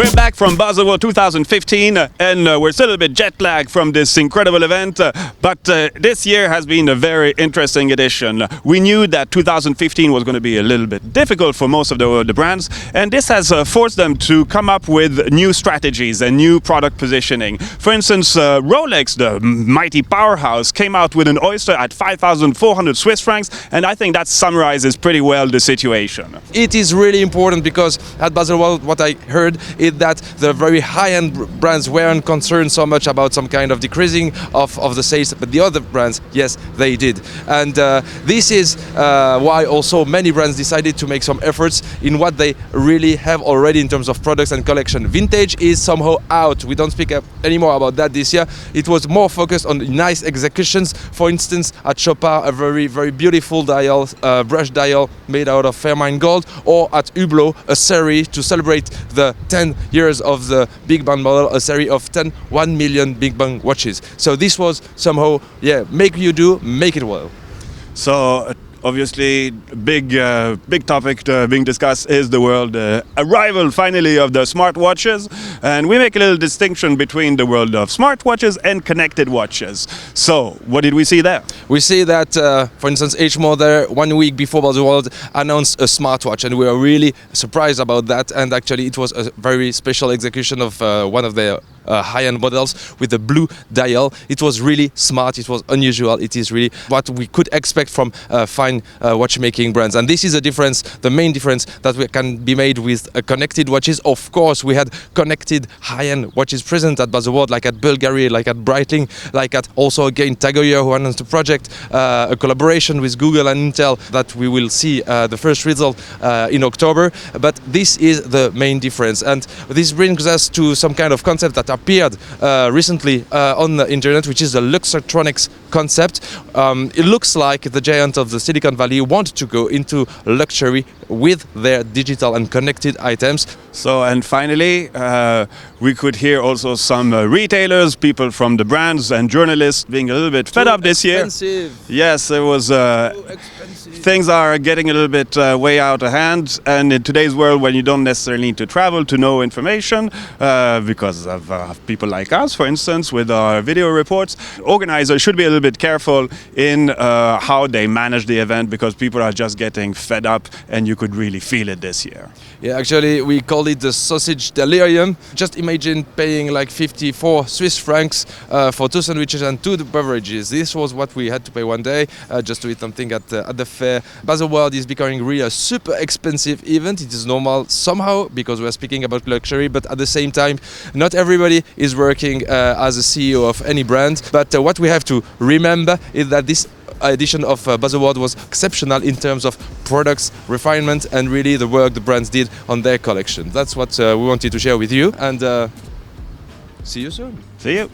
We're back from Baselworld 2015 and we're still a bit jet lagged from this incredible event, but this year has been a very interesting edition. We knew that 2015 was going to be a little bit difficult for most of the brands, and this has forced them to come up with new strategies and new product positioning. For instance, Rolex, the mighty powerhouse, came out with an Oyster at 5,400 Swiss francs, and I think that summarizes pretty well the situation. It is really important because at Baselworld what I heard is that the very high-end brands weren't concerned so much about some kind of decreasing of the sales, but the other brands, yes, they did. And this is why also many brands decided to make some efforts in what they really have already in terms of products and collection. Vintage is somehow out. We don't speak anymore about that this year. It was more focused on nice executions. For instance, at Chopard, a very, very beautiful dial, brush dial made out of Fairmine gold, or at Hublot, a series to celebrate the 10 years of the Big Bang model, a series of 1 million Big Bang watches. So this was somehow, yeah, make you do, make it well. So obviously, big topic being discussed is the world arrival finally of the smartwatches, and we make a little distinction between the world of smartwatches and connected watches. So, what did we see there? We see that, for instance, H Model 1 week before Baselworld announced a smartwatch, and we are really surprised about that. And actually, it was a very special execution of one of their high-end models with a blue dial. It was really smart, it was unusual, it is really what we could expect from fine watchmaking brands. And this is a difference, the main difference that can be made with connected watches. Of course, we had connected high-end watches present at Baselworld, like at Bulgari, like at Breitling, like at also again Tag Heuer, who announced a project, a collaboration with Google and Intel that we will see the first result in October. But this is the main difference, and this brings us to some kind of concept that appeared recently on the internet, which is the Luxotronics concept. It looks like the giant of the Silicon Valley want to go into luxury with their digital and connected items. So, and finally, we could hear also some retailers, people from the brands and journalists being a little bit fed up this year. Yes, it was. Things are getting a little bit way out of hand, and in today's world, when you don't necessarily need to travel to know information, because of people like us, for instance, with our video reports, organizers should be a little bit careful in how they manage the event, because people are just getting fed up, and you could really feel it this year. Yeah, actually, we call it the sausage delirium. Just imagine paying like 54 Swiss francs for 2 sandwiches and 2 beverages. This was what we had to pay one day just to eat something at the fair. Baselworld is becoming really a super expensive event. It is normal somehow because we're speaking about luxury, but at the same time, not everybody is working as a CEO of any brand. But what we have to remember is that this edition of Baselworld was exceptional in terms of products, refinement, and really the work the brands did on their collection. That's what we wanted to share with you, and see you soon. See you.